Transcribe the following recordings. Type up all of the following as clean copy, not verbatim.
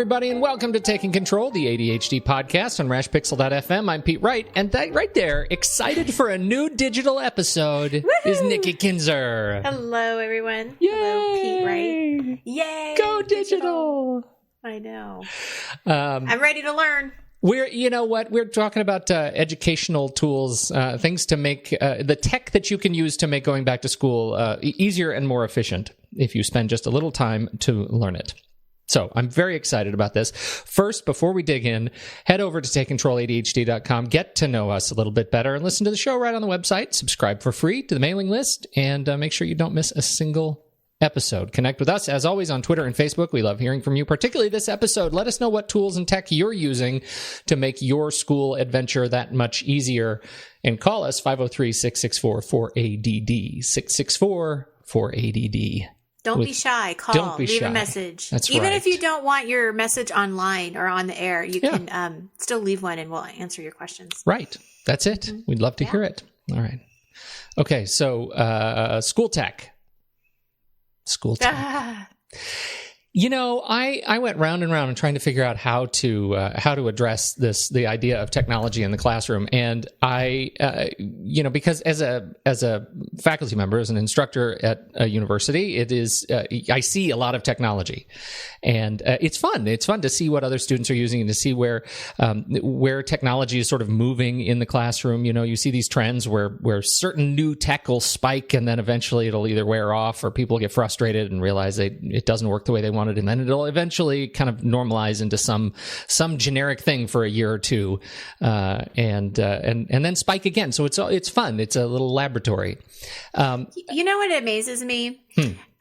everybody, and welcome to Taking Control, the ADHD podcast on rashpixel.fm. I'm Pete Wright, and that right there, excited for a new digital episode, Woohoo! is Nikki Kinzer. Hello, everyone. Yay! Hello, Pete Wright. Yay! Go digital! I know. I'm ready to learn. We're talking about educational tools, things to make the tech that you can use to make going back to school easier and more efficient if you spend just a little time to learn it. So I'm very excited about this. First, before we dig in, head over to TakeControlADHD.com, get to know us a little bit better, and listen to the show right on the website. Subscribe for free to the mailing list, and make sure you don't miss a single episode. Connect with us, as always, on Twitter and Facebook. We love hearing from you, particularly this episode. Let us know what tools and tech you're using to make your school adventure that much easier. And call us 503-664-4ADD, 664-4ADD. Don't be shy. Call. Don't be Leave shy. a message. That's Even right. if you don't want your message online or on the air, you can still leave one and we'll answer your questions. Right. That's it. Mm-hmm. We'd love to hear it. All right. Okay. So, school tech. School tech. I went round and round and trying to figure out how to address the idea of technology in the classroom. And because as a faculty member, as an instructor at a university, I see a lot of technology, and it's fun. It's fun to see what other students are using and to see where technology is sort of moving in the classroom. You see these trends where certain new tech will spike, and then eventually it'll either wear off or people get frustrated and realize it doesn't work the way they want it, and then it'll eventually kind of normalize into some generic thing for a year or two, and then spike again. So it's fun. It's a little laboratory. You know what amazes me?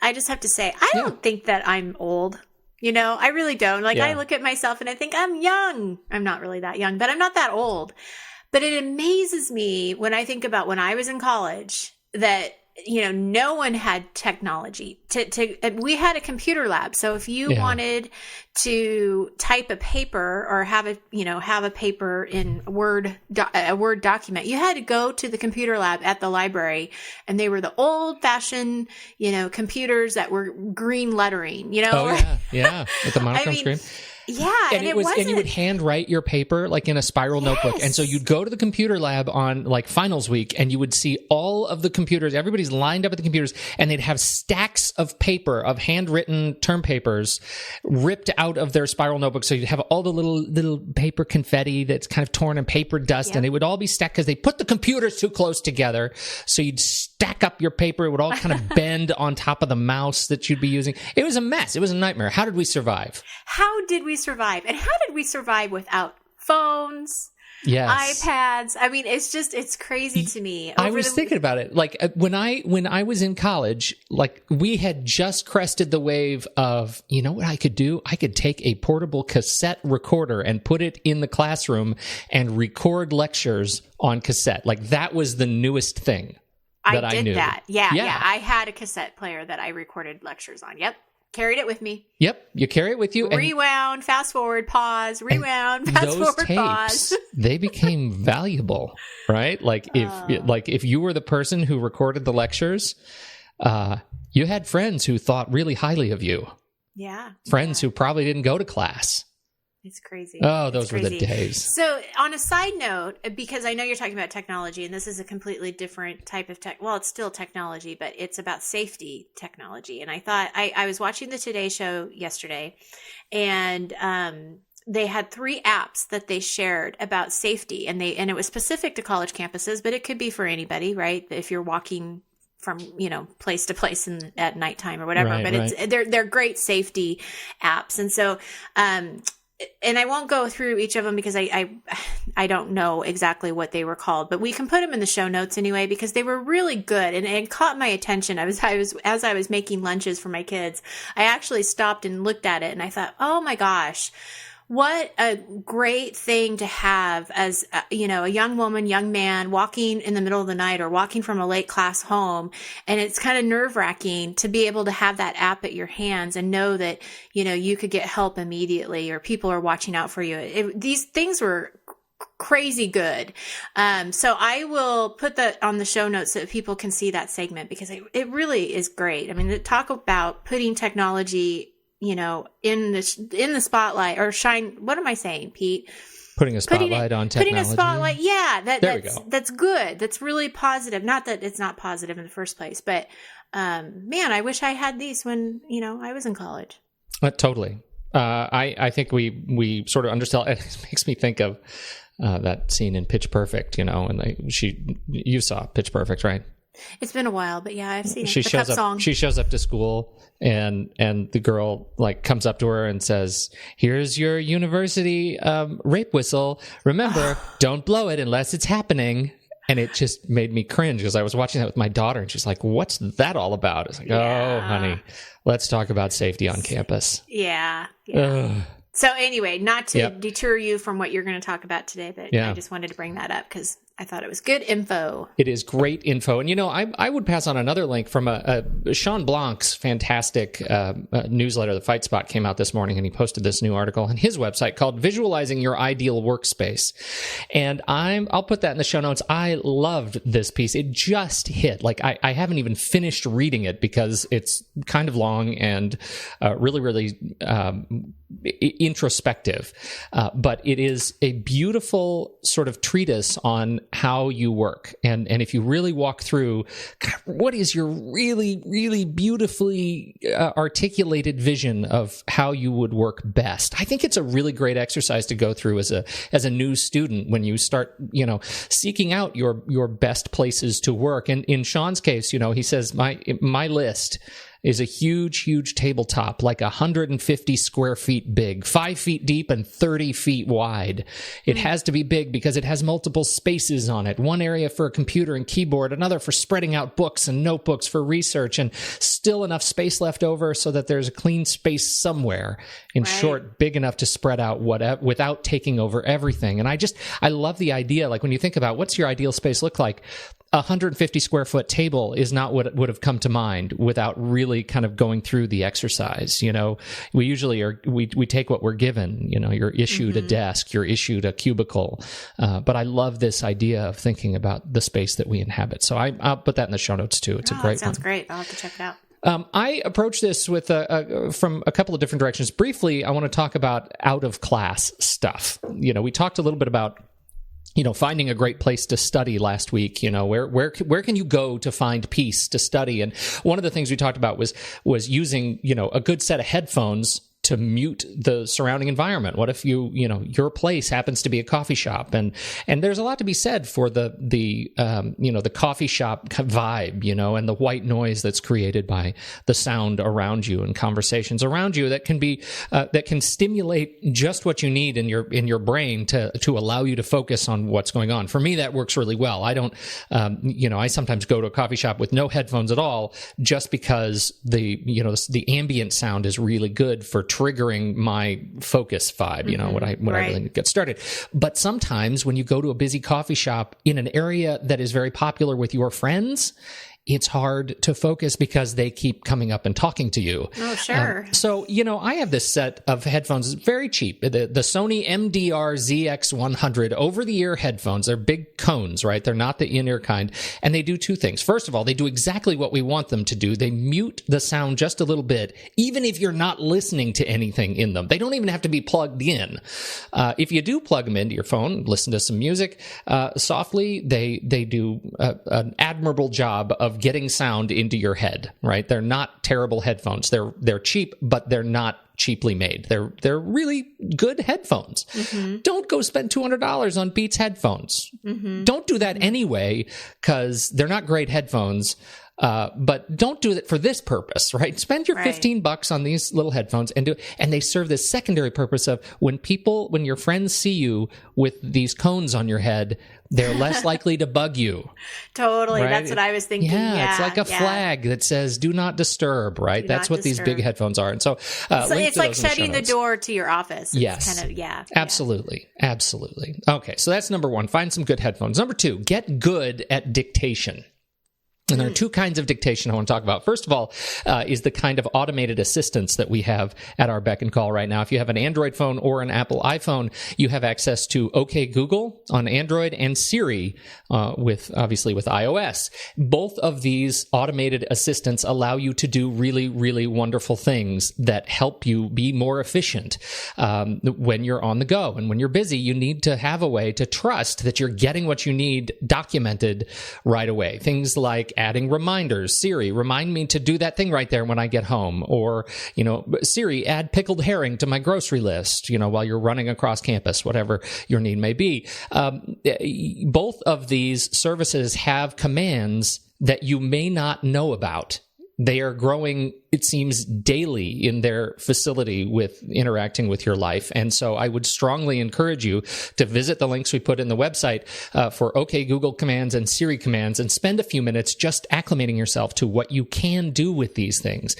I just have to say, I don't think that I'm old. I really don't. I look at myself and I think I'm young. I'm not really that young, but I'm not that old. But it amazes me when I think about when I was in college that no one had technology. We had a computer lab. So if you wanted to type a paper or have a paper in a Word document, you had to go to the computer lab at the library, and they were the old fashioned, computers that were green lettering, Oh yeah. With the monochrome screen. Yeah, and you would handwrite your paper in a spiral notebook. And so you'd go to the computer lab on finals week, and you would see all of the computers, everybody's lined up at the computers, and they'd have stacks of paper, of handwritten term papers ripped out of their spiral notebook. So you'd have all the little paper confetti that's kind of torn and paper dust, and they would all be stacked because they put the computers too close together. So you'd stack up your paper. It would all kind of bend on top of the mouse that you'd be using. It was a mess. It was a nightmare. How did we survive? How did we survive? And how did we survive without phones, iPads? I mean, it's crazy to me. I was thinking about it. When I was in college, we had just crested the wave of, you know what I could do? I could take a portable cassette recorder and put it in the classroom and record lectures on cassette. That was the newest thing that I knew. That. Yeah. I had a cassette player that I recorded lectures on. Yep. Carried it with me. Yep, you carry it with you. Rewound, fast forward, pause, rewound, fast forward, tapes, pause. They became valuable, right? If you were the person who recorded the lectures, you had friends who thought really highly of you. Yeah. Friends who probably didn't go to class. It's crazy. Oh, those were the days. So on a side note, because I know you're talking about technology, and this is a completely different type of tech. Well, it's still technology, but it's about safety technology. And I thought I was watching the Today Show yesterday, and they had 3 apps that they shared about safety, and it was specific to college campuses, but it could be for anybody, right? If you're walking from place to place at nighttime or whatever. Right, but they're great safety apps, and so. And I won't go through each of them because I don't know exactly what they were called, but we can put them in the show notes anyway because they were really good and it caught my attention. As I was making lunches for my kids, I actually stopped and looked at it and I thought, oh my gosh, what a great thing to have as, a young woman, young man walking in the middle of the night or walking from a late class home. And it's kind of nerve wracking to be able to have that app at your hands and know that, you could get help immediately or people are watching out for you. These things were crazy good. So I will put that on the show notes so that people can see that segment because it really is great. I mean, talk about putting technology in the spotlight or shine. What am I saying, Pete? Putting a spotlight on technology. Putting a spotlight. Yeah. That's good. That's really positive. Not that it's not positive in the first place, but, man, I wish I had these when, I was in college. Totally. I think we sort of undersell. It makes me think of that scene in Pitch Perfect, and you saw Pitch Perfect, right? It's been a while, but yeah, I've seen it. She shows up to school, and the girl comes up to her and says, "Here's your university rape whistle. Remember, don't blow it unless it's happening." And it just made me cringe because I was watching that with my daughter, and she's like, "What's that all about?" It's like, "Oh, honey, let's talk about safety on campus." Yeah. So anyway, not to deter you from what you're going to talk about today, but I just wanted to bring that up because I thought it was good info. It is great info. And, I would pass on another link from Sean Blanc's fantastic newsletter. The Fight Spot came out this morning, and he posted this new article on his website called Visualizing Your Ideal Workspace. And I'll put that in the show notes. I loved this piece. It just hit. I haven't even finished reading it because it's kind of long and really, really introspective. But it is a beautiful sort of treatise on how you work. And if you really walk through what is your really, really beautifully articulated vision of how you would work best, I think it's a really great exercise to go through as a new student when you start, seeking out your best places to work. And in Sean's case, he says, my list is a huge, huge tabletop, 150 square feet big, 5 feet deep and 30 feet wide. It has to be big because it has multiple spaces on it. One area for a computer and keyboard, another for spreading out books and notebooks for research, and still enough space left over so that there's a clean space somewhere. In short, big enough to spread out without taking over everything. And I love the idea, when you think about what's your ideal space look like, 150 square foot table is not what would have come to mind without really kind of going through the exercise. We usually we take what we're given. You're issued a desk, you're issued a cubicle. But I love this idea of thinking about the space that we inhabit. So I'll put that in the show notes too. It's a great sounds one. Great. I'll have to check it out. I approach this with from a couple of different directions. Briefly, I want to talk about out of class stuff. We talked a little bit about finding a great place to study last week. Where can you go to find peace to study? And one of the things we talked about was using a good set of headphones to mute the surrounding environment. What if your place happens to be a coffee shop, and there's a lot to be said for the coffee shop vibe, and the white noise that's created by the sound around you and conversations around you that can stimulate just what you need in your brain to allow you to focus on what's going on. For me, that works really well. I don't, I sometimes go to a coffee shop with no headphones at all, just because the ambient sound is really good for triggering my focus vibe, when I really get started. But sometimes when you go to a busy coffee shop in an area that is very popular with your friends, it's hard to focus because they keep coming up and talking to you. Oh, sure. So, I have this set of headphones, very cheap, the Sony MDR ZX100 over-the-ear headphones. They're big cones, right? They're not the in-ear kind. And they do two things. First of all, they do exactly what we want them to do. They mute the sound just a little bit, even if you're not listening to anything in them. They don't even have to be plugged in. If you do plug them into your phone, listen to some music softly, they do an admirable job of getting sound into your head, right? They're not terrible headphones. They're cheap, but they're not cheaply made. They're really good headphones. Don't go spend $200 on Beats headphones. Don't do that anyway, because they're not great headphones. But don't do it for this purpose, right? Spend your $15 on these little headphones and they serve this secondary purpose of when your friends see you with these cones on your head, they're less likely to bug you. Totally. Right? That's what I was thinking. Yeah, it's like a flag that says "Do not disturb." Right. That's what these big headphones are. And so it's like shutting the door to your office. Yes. Absolutely. Okay. So that's number one. Find some good headphones. Number two, get good at dictation. And there are two kinds of dictation I want to talk about. First of all, is the kind of automated assistance that we have at our beck and call right now. If you have an Android phone or an Apple iPhone, you have access to OK Google on Android and Siri with iOS. Both of these automated assistants allow you to do really, really wonderful things that help you be more efficient when you're on the go. And when you're busy, you need to have a way to trust that you're getting what you need documented right away. Things like adding reminders. Siri, remind me to do that thing right there when I get home. Or, Siri, add pickled herring to my grocery list, while you're running across campus, whatever your need may be. Both of these services have commands that you may not know about. They are growing, it seems, daily in their facility with interacting with your life. And so I would strongly encourage you to visit the links we put in the website for OK Google commands and Siri commands and spend a few minutes just acclimating yourself to what you can do with these things.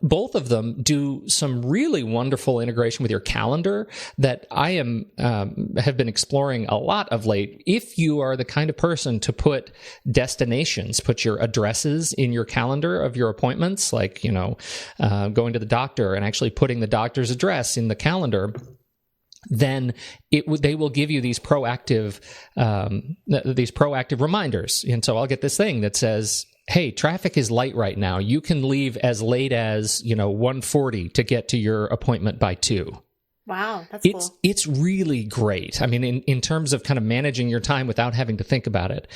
Both of them do some really wonderful integration with your calendar that I have been exploring a lot of late. If you are the kind of person to put destinations, put your addresses in your calendar of your appointments, like going to the doctor and actually putting the doctor's address in the calendar, then they will give you these proactive reminders. And so I'll get this thing that says, hey, traffic is light right now. You can leave as late as 1:40 to get to your appointment by 2. Wow, that's cool. It's really great. I mean, in terms of kind of managing your time without having to think about it,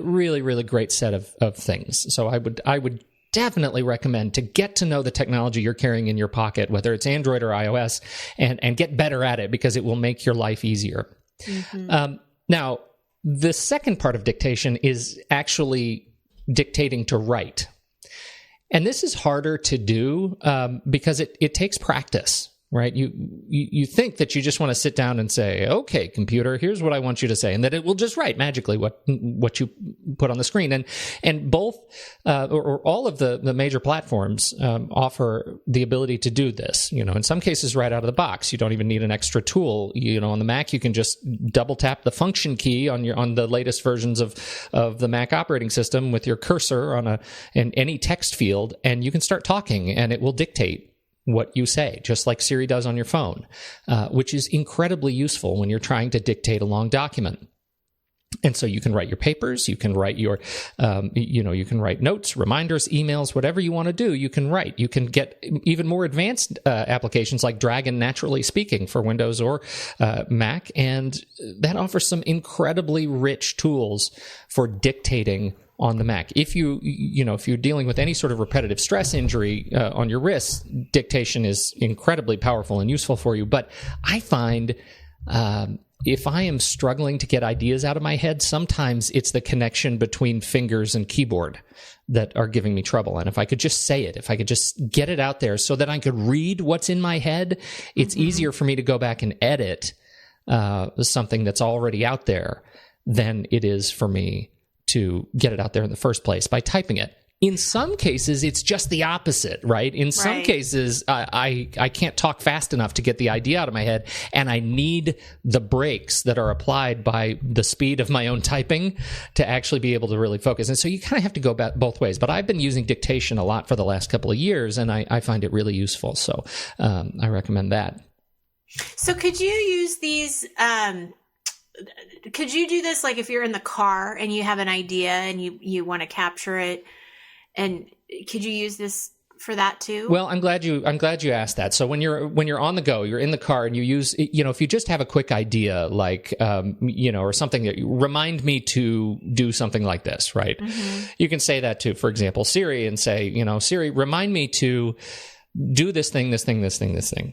really, really great set of things. So I would definitely recommend to get to know the technology you're carrying in your pocket, whether it's Android or iOS, and get better at it because it will make your life easier. Now, the second part of dictation is actually dictating to write. And this is harder to do because it takes practice. Right? You think that you just want to sit down and say, okay, computer, here's what I want you to say, and that it will just write magically what you put on the screen. And both or all of the major platforms offer the ability to do this. In some cases right out of the box. You don't even need an extra tool. On the Mac, you can just double tap the function key on the latest versions of the Mac operating system with your cursor in any text field, and you can start talking, and it will dictate what you say, just like Siri does on your phone, which is incredibly useful when you're trying to dictate a long document. And so you can write your papers, you can write you can write notes, reminders, emails, whatever you want to do, you can write. You can get even more advanced applications like Dragon Naturally Speaking for Windows or Mac, and that offers some incredibly rich tools for dictating on the Mac. If you're dealing with any sort of repetitive stress injury on your wrists, dictation is incredibly powerful and useful for you. But I find if I am struggling to get ideas out of my head, sometimes it's the connection between fingers and keyboard that are giving me trouble. And if I could just say it, if I could just get it out there so that I could read what's in my head, it's easier for me to go back and edit something that's already out there than it is for me to get it out there in the first place by typing it. In some cases, it's just the opposite, right? In some cases, I can't talk fast enough to get the idea out of my head, and I need the brakes that are applied by the speed of my own typing to actually be able to really focus. And so you kind of have to go both ways. But I've been using dictation a lot for the last couple of years, and I find it really useful. So I recommend that. So could you use these... could you do this like if you're in the car and you have an idea and you want to capture it, and could you use this for that too? Well, I'm glad you asked that. So when you're on the go, you're in the car and you use, if you just have a quick idea like, or something that remind me to do something like this, right? You can say that to, for example, Siri, and say, Siri, remind me to do this thing,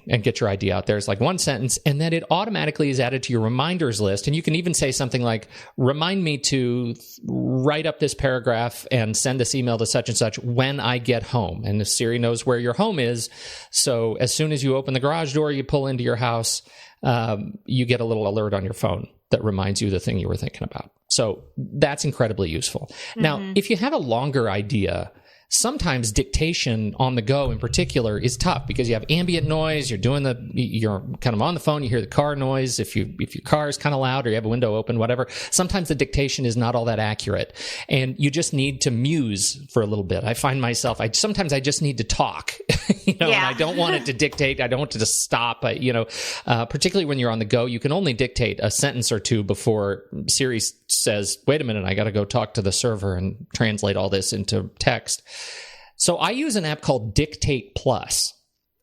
and get your idea out there. It's like one sentence, and then it automatically is added to your reminders list. And you can even say something like, remind me to write up this paragraph and send this email to such and such when I get home. And the Siri knows where your home is. So as soon as you open the garage door, you pull into your house, you get a little alert on your phone that reminds you the thing you were thinking about. So that's incredibly useful. Now, if you have a longer idea, sometimes dictation on the go in particular is tough because you have ambient noise, you're kind of on the phone, you hear the car noise, if your car is kind of loud or you have a window open, whatever. Sometimes the dictation is not all that accurate and you just need to muse for a little bit. I find myself, sometimes I just need to talk, and I don't want it to dictate. I don't want it to stop. Particularly when you're on the go, you can only dictate a sentence or two before Siri says, wait a minute, I got to go talk to the server and translate all this into text. So I use an app called Dictate Plus,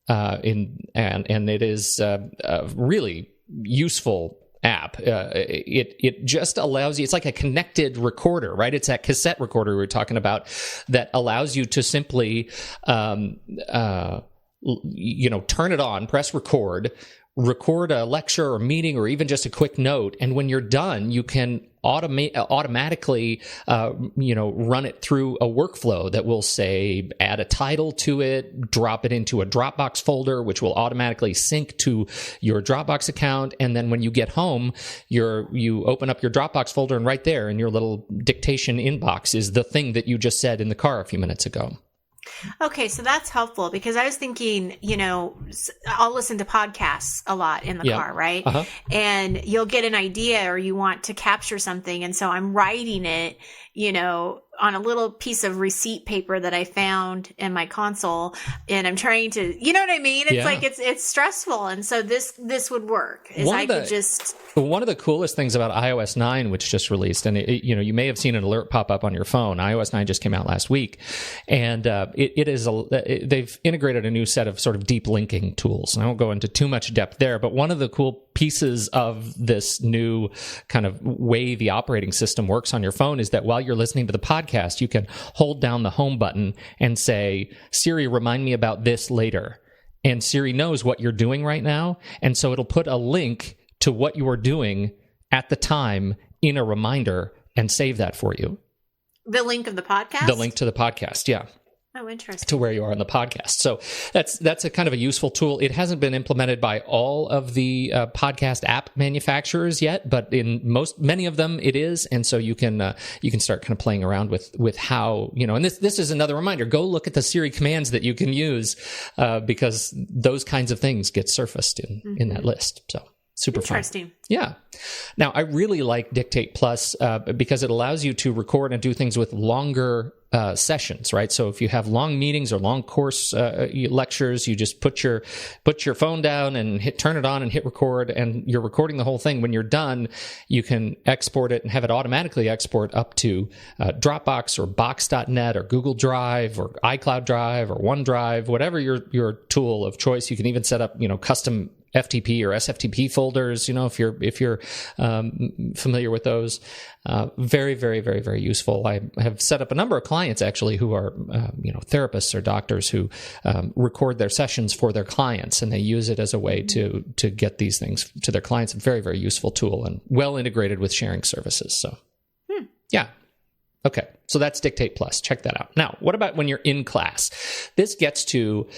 and it is a really useful app. It just allows you, it's like a connected recorder, right? It's that cassette recorder we were talking about that allows you to simply, turn it on, press record a lecture or meeting or even just a quick note. And when you're done, you can automatically, run it through a workflow that will say, add a title to it, drop it into a Dropbox folder, which will automatically sync to your Dropbox account. And then when you get home, you open up your Dropbox folder and right there in your little dictation inbox is the thing that you just said in the car a few minutes ago. Okay, so that's helpful because I was thinking, I'll listen to podcasts a lot in the car, right? Uh-huh. And you'll get an idea or you want to capture something. And so I'm writing it, on a little piece of receipt paper that I found in my console. And I'm trying to, you know what I mean? It's like, it's stressful. And so this would work. One of the coolest things about iOS 9, which just released, and you may have seen an alert pop up on your phone. iOS 9 just came out last week, and they've integrated a new set of sort of deep linking tools. And I won't go into too much depth there, but one of the cool pieces of this new kind of way the operating system works on your phone is that while you're listening to the podcast, you can hold down the home button and say, Siri, remind me about this later. And Siri knows what you're doing right now, and so it'll put a link to what you are doing at the time in a reminder and save that for you. The link of the podcast? The link to the podcast, yeah. Oh, interesting. To where you are in the podcast. So that's a kind of a useful tool. It hasn't been implemented by all of the podcast app manufacturers yet, but in many of them it is. And so you can start kind of playing around with how, and this is another reminder, go look at the Siri commands that you can use because those kinds of things get surfaced in that list. So super interesting. Fun. Yeah. Now, I really like Dictate Plus because it allows you to record and do things with longer sessions, right? So if you have long meetings or long course lectures, you just put your phone down and turn it on and hit record, and you're recording the whole thing. When you're done, you can export it and have it automatically export up to Dropbox or Box.net or Google Drive or iCloud Drive or OneDrive, whatever your tool of choice. You can even set up, custom FTP or SFTP folders, if you're familiar with those. Very, very, very, very useful. I have set up a number of clients actually who are, therapists or doctors who record their sessions for their clients, and they use it as a way to get these things to their clients. A very, very useful tool and well integrated with sharing services. So, yeah. Okay, so that's Dictate Plus. Check that out. Now, what about when you're in class? This gets to,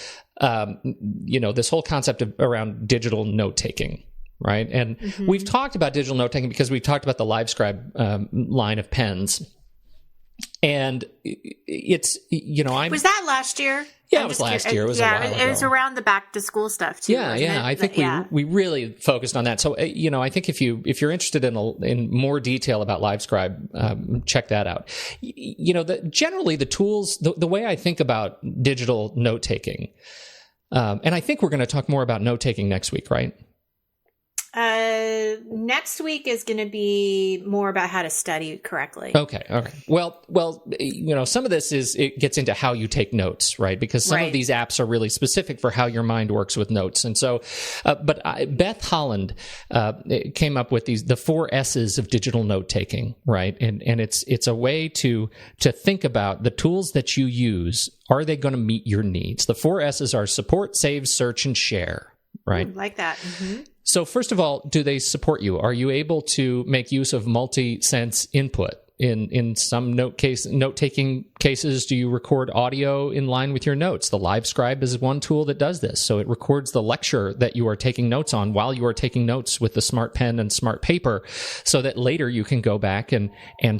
this whole concept around digital note-taking, right? And we've talked about digital note-taking because we've talked about the LiveScribe line of pens. And it's, Was that last year? Yeah, it was last year. It was a while ago. It was around the back to school stuff too. Yeah. I think we really focused on that. So I think if you're interested in more detail about LiveScribe, check that out. Generally the tools, the way I think about digital note taking, and I think we're going to talk more about note taking next week, right? Next week is going to be more about how to study correctly. Okay. Well, some of this it gets into how you take notes, right? Because some of these apps are really specific for how your mind works with notes. And so, Beth Holland, came up with the 4 S's of digital note taking, right? And it's a way to think about the tools that you use. Are they going to meet your needs? The 4 S's are support, save, search, and share, right? Ooh, like that. Mm-hmm. So first of all, do they support you? Are you able to make use of multi-sense input in some note-taking cases, do you record audio in line with your notes? The LiveScribe is one tool that does this. So it records the lecture that you are taking notes on while you are taking notes with the smart pen and smart paper, so that later you can go back and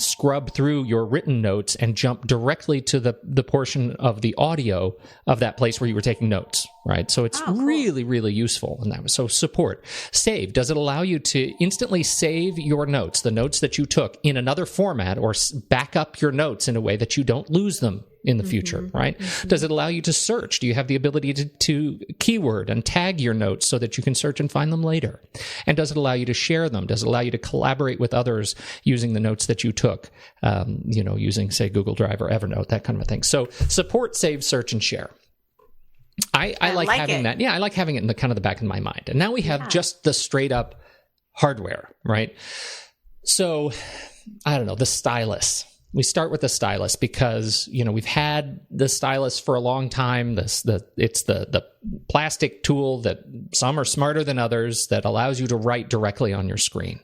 scrub through your written notes and jump directly to the portion of the audio of that place where you were taking notes, right? So it's really, really useful in that. So support. Save. Does it allow you to instantly save your notes, the notes that you took, in another format, or back up your notes in a way that you don't lose them in the future, right? Does it allow you to search? Do you have the ability to keyword and tag your notes so that you can search and find them later? And does it allow you to share them? Does it allow you to collaborate with others using the notes that you took, using, say, Google Drive or Evernote, that kind of a thing? So support, save, search, and share. I like having that. Yeah, I like having it in the kind of the back of my mind. And now we have just the straight up hardware, right? So I don't know, the stylus. We start with the stylus because, we've had the stylus for a long time. It's the plastic tool that some are smarter than others that allows you to write directly on your screen.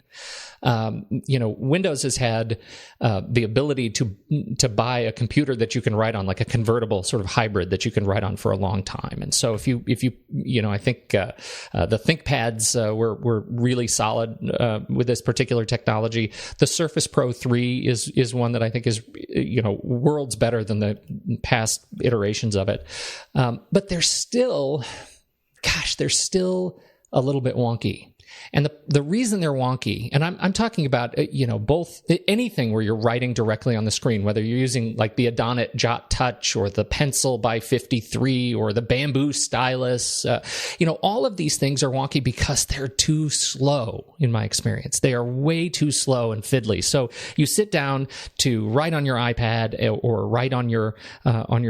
Windows has had the ability to buy a computer that you can write on, like a convertible sort of hybrid that you can write on for a long time. And so if you I think the ThinkPads were really solid with this particular technology. The Surface Pro 3 is one that I think is worlds better than the past iterations of it. But they're still a little bit wonky. And the reason they're wonky, and I'm talking about, both anything where you're writing directly on the screen, whether you're using like the Adonit Jot Touch or the Pencil by 53 or the Bamboo Stylus, all of these things are wonky because they're too slow, in my experience. They are way too slow and fiddly. So you sit down to write on your iPad or write on your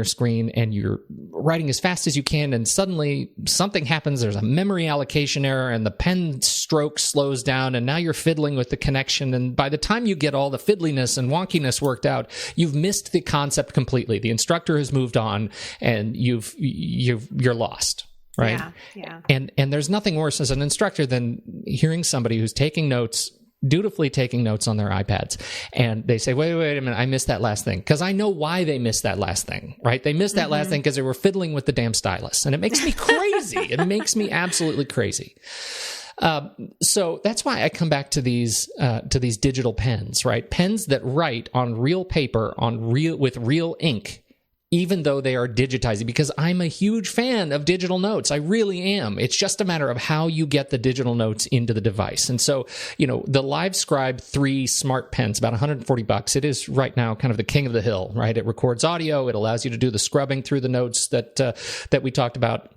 screen, and you're writing as fast as you can, and suddenly something happens. There's a memory allocation error, and the pen stroke slows down, and now you're fiddling with the connection, and by the time you get all the fiddliness and wonkiness worked out, you've missed the concept completely. The instructor has moved on, and you're lost, right? Yeah. And there's nothing worse as an instructor than hearing somebody who's dutifully taking notes on their iPads, and they say, wait a minute, I missed that last thing. Because I know why they missed that last thing, right? They missed that last thing because they were fiddling with the damn stylus, and it makes me crazy. It makes me absolutely crazy. So that's why I come back to these digital pens, right? Pens that write on real paper, with real ink, even though they are digitizing, because I'm a huge fan of digital notes. I really am. It's just a matter of how you get the digital notes into the device. And so, the LiveScribe 3 smart pen's about $140. It is right now kind of the king of the hill, right? It records audio. It allows you to do the scrubbing through the notes that we talked about.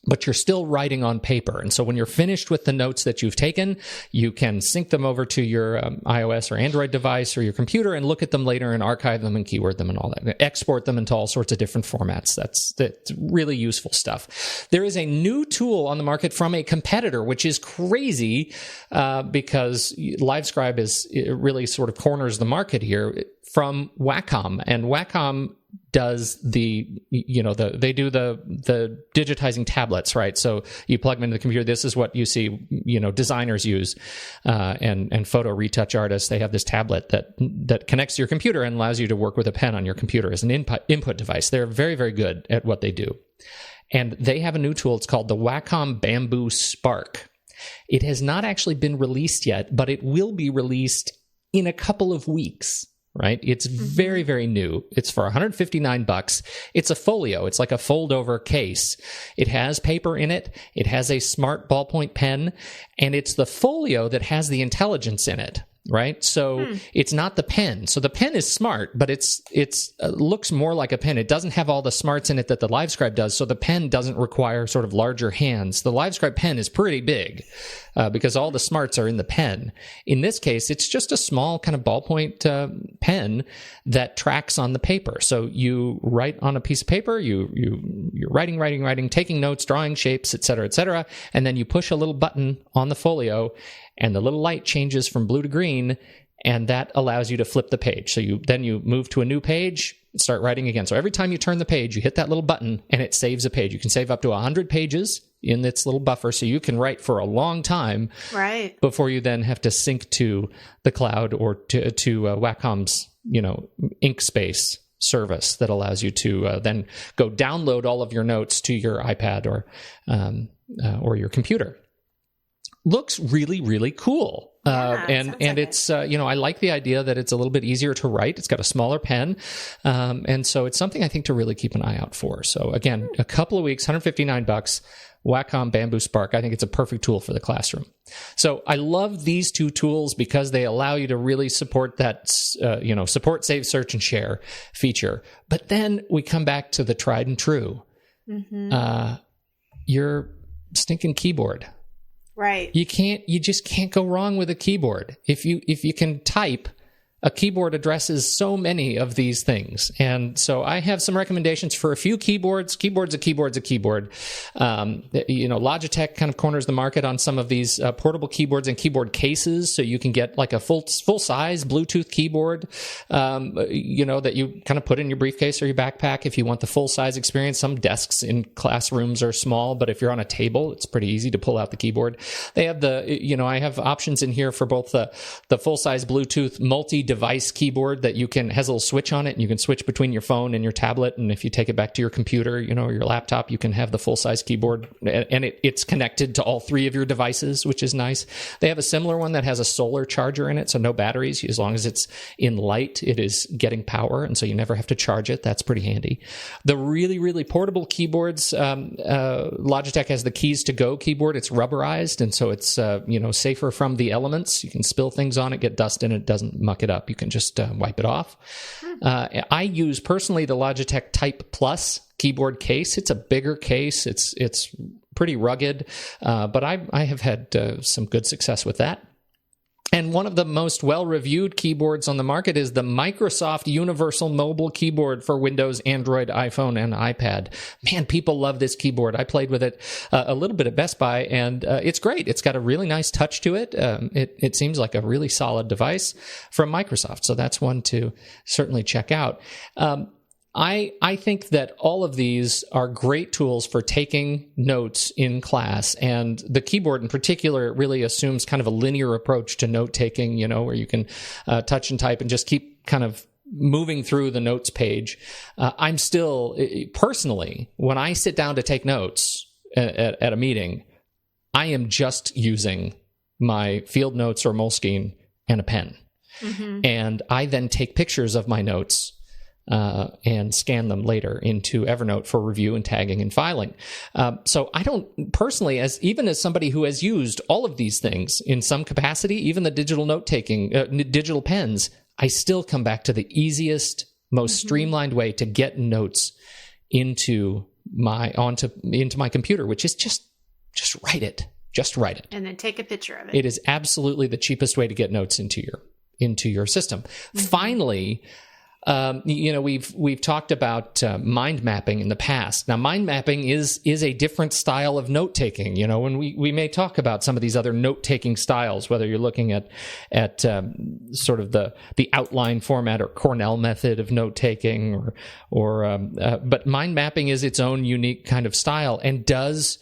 But you're still writing on paper. And so when you're finished with the notes that you've taken, you can sync them over to your iOS or Android device or your computer and look at them later and archive them and keyword them and all that. And export them into all sorts of different formats. That's really useful stuff. There is a new tool on the market from a competitor, which is crazy because LiveScribe it really sort of corners the market here, from Wacom. And Wacom does they do the digitizing tablets, right? So you plug them into the computer. This is what you see, designers use, and photo retouch artists. They have this tablet that connects to your computer and allows you to work with a pen on your computer as an input device. They're very, very good at what they do. And they have a new tool. It's called the Wacom Bamboo Spark. It has not actually been released yet, but it will be released in a couple of weeks. Right? It's very, very new. It's for $159. It's a folio. It's like a fold-over case. It has paper in it. It has a smart ballpoint pen, and it's the folio that has the intelligence in it. Right? So it's not the pen. So the pen is smart, but it's looks more like a pen. It doesn't have all the smarts in it that the LiveScribe does. So the pen doesn't require sort of larger hands. The LiveScribe pen is pretty big because all the smarts are in the pen. In this case, it's just a small kind of ballpoint pen that tracks on the paper. So you write on a piece of paper, you're writing, taking notes, drawing shapes, et cetera, and then you push a little button on the folio, and the little light changes from blue to green, and that allows you to flip the page. So you move to a new page, start writing again. So every time you turn the page, you hit that little button, and it saves a page. You can save up to 100 pages in its little buffer, so you can write for a long time, right, before you then have to sync to the cloud or to Wacom's InkSpace service that allows you to then go download all of your notes to your iPad or your computer. Looks really, really cool. And it's, I like the idea that it's a little bit easier to write. It's got a smaller pen. And so it's something I think to really keep an eye out for. So again, a couple of weeks, $159, Wacom Bamboo Spark. I think it's a perfect tool for the classroom. So I love these two tools because they allow you to really support that, support, save, search, and share feature. But then we come back to the tried and true. Mm-hmm. Your stinking keyboard. Right. You just can't go wrong with a keyboard. If you can type, a keyboard addresses so many of these things. And so I have some recommendations for a few keyboards. Keyboard's a keyboard. Logitech kind of corners the market on some of these portable keyboards and keyboard cases. So you can get like a full-size Bluetooth keyboard, that you kind of put in your briefcase or your backpack if you want the full-size experience. Some desks in classrooms are small, but if you're on a table, it's pretty easy to pull out the keyboard. They have I have options in here for both the full-size Bluetooth multi-device keyboard that has a little switch on it, and you can switch between your phone and your tablet. And if you take it back to your computer, or your laptop, you can have the full-size keyboard, and it's connected to all three of your devices, which is nice. They have a similar one that has a solar charger in it, so no batteries. As long as it's in light, it is getting power, and so you never have to charge it. That's pretty handy. The really, really portable keyboards, Logitech has the Keys to Go keyboard. It's rubberized, and so it's safer from the elements. You can spill things on it, get dust in it, it doesn't muck it up. You can just wipe it off. I use personally the Logitech Type Plus keyboard case. It's a bigger case. It's pretty rugged, but I have had some good success with that. And one of the most well-reviewed keyboards on the market is the Microsoft Universal Mobile Keyboard for Windows, Android, iPhone, and iPad. Man, people love this keyboard. I played with it a little bit at Best Buy, and it's great. It's got a really nice touch to it. It seems like a really solid device from Microsoft, so that's one to certainly check out. I think that all of these are great tools for taking notes in class, and the keyboard in particular really assumes kind of a linear approach to note taking, where you can touch and type and just keep kind of moving through the notes page. I'm still, personally, when I sit down to take notes at a meeting, I am just using my field notes or Moleskine and a pen. Mm-hmm. And I then take pictures of my notes and scan them later into Evernote for review and tagging and filing. So I don't personally, as somebody who has used all of these things in some capacity, even the digital note-taking, digital pens, I still come back to the easiest, most streamlined way to get notes into my computer, which is just write it. Just write it. And then take a picture of it. It is absolutely the cheapest way to get notes into your system. Mm-hmm. Finally, we've talked about mind mapping in the past. Now, mind mapping is a different style of note taking. And we may talk about some of these other note taking styles, whether you're looking at sort of the outline format or Cornell method of note taking, but mind mapping is its own unique kind of style and does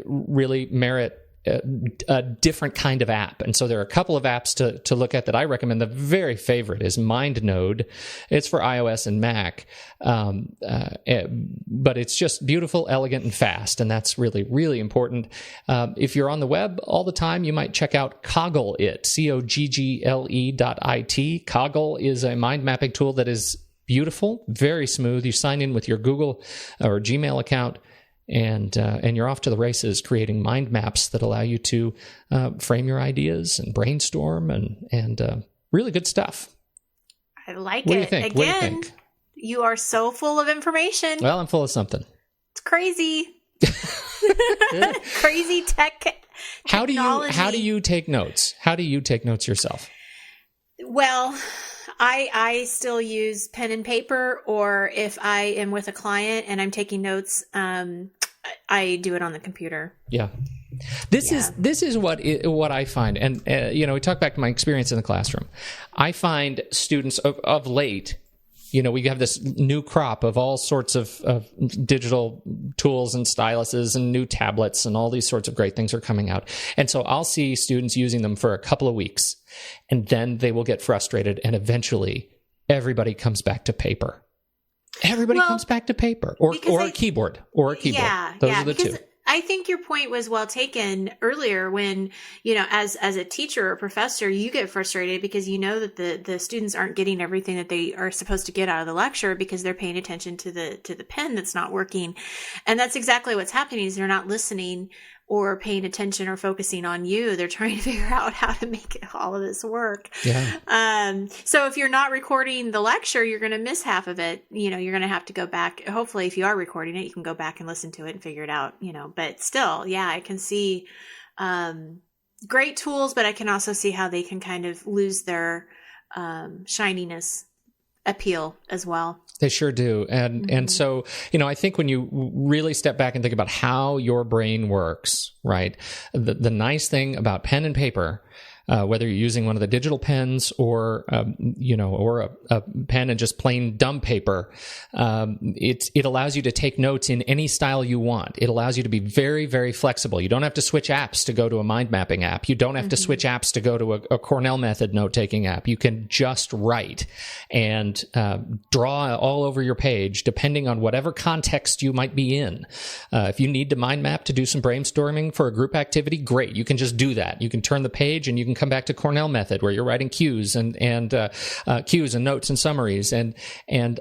really merit a different kind of app. And so there are a couple of apps to look at that I recommend. The very favorite is MindNode. It's for iOS and Mac. But it's just beautiful, elegant, and fast. And that's really, really important. If you're on the web all the time, you might check out Coggle.it, COGGLE.IT. Coggle is a mind mapping tool that is beautiful, very smooth. You sign in with your Google or Gmail account, and you're off to the races creating mind maps that allow you to frame your ideas and brainstorm and really good stuff. I like what it. Do you think? Again, what do you think? You are so full of information. Well, I'm full of something. It's crazy. Crazy technology. How do you take notes? How do you take notes yourself? Well, I still use pen and paper, or if I am with a client and I'm taking notes, I do it on the computer. Yeah. This is what I find. And, we talk back to my experience in the classroom. I find students of late We have this new crop of all sorts of digital tools and styluses and new tablets and all these sorts of great things are coming out. And so I'll see students using them for a couple of weeks, and then they will get frustrated, and eventually everybody comes back to paper. Everybody comes back to paper or a keyboard. Yeah, Those are the two. I think your point was well taken earlier when, as a teacher or professor, you get frustrated because you know that the students aren't getting everything that they are supposed to get out of the lecture because they're paying attention to the pen that's not working. And that's exactly what's happening is they're not listening or paying attention or focusing on you. They're trying to figure out how to make all of this work. Yeah. So if you're not recording the lecture, you're going to miss half of it. You're going to have to go back. Hopefully, if you are recording it, you can go back and listen to it and figure it out, but still, yeah, I can see, great tools, but I can also see how they can kind of lose their, shininess appeal as well. They sure do. And so, I think when you really step back and think about how your brain works, right? The nice thing about pen and paper, whether you're using one of the digital pens or a pen and just plain dumb paper, it allows you to take notes in any style you want. It allows you to be very, very flexible. You don't have to switch apps to go to a mind mapping app. You don't have to switch apps to go to a Cornell method note-taking app. You can just write and draw all over your page, depending on whatever context you might be in. If you need to mind map to do some brainstorming for a group activity, great. You can just do that. You can turn the page and you can come back to Cornell method where you're writing cues and cues and notes and summaries and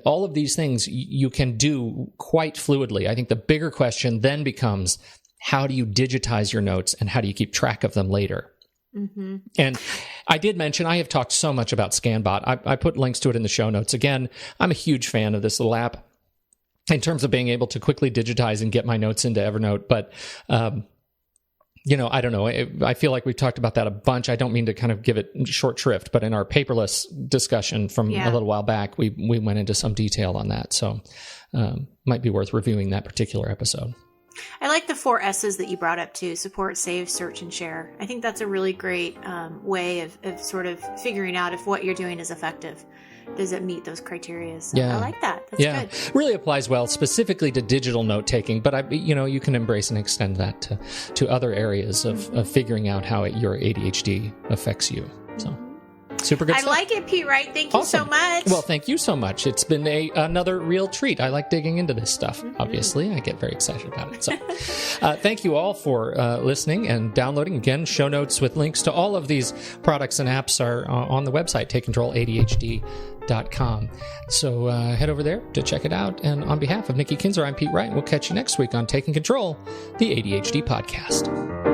all of these things you can do quite fluidly. I think the bigger question then becomes, how do you digitize your notes and how do you keep track of them later? Mm-hmm. And I did mention, I have talked so much about ScanBot. I put links to it in the show notes. Again, I'm a huge fan of this little app in terms of being able to quickly digitize and get my notes into Evernote. But, I don't know. I feel like we've talked about that a bunch. I don't mean to kind of give it short shrift, but in our paperless discussion from a little while back, we went into some detail on that. So might be worth reviewing that particular episode. I like the 4 S's that you brought up too: support, save, search, and share. I think that's a really great way of sort of figuring out if what you're doing is effective. Does it meet those criteria? So I like that. That's good. Really applies well specifically to digital note taking, but you can embrace and extend that to other areas of figuring out how your ADHD affects you. So super good stuff. I like it, Pete Wright. Thank you so much. Well, thank you so much. It's been another real treat. I like digging into this stuff. Obviously, I get very excited about it. So thank you all for listening and downloading. Again, show notes with links to all of these products and apps are on the website, TakeControlADHD.com. So head over there to check it out. And on behalf of Nikki Kinzer, I'm Pete Wright. We'll catch you next week on Taking Control, the ADHD podcast.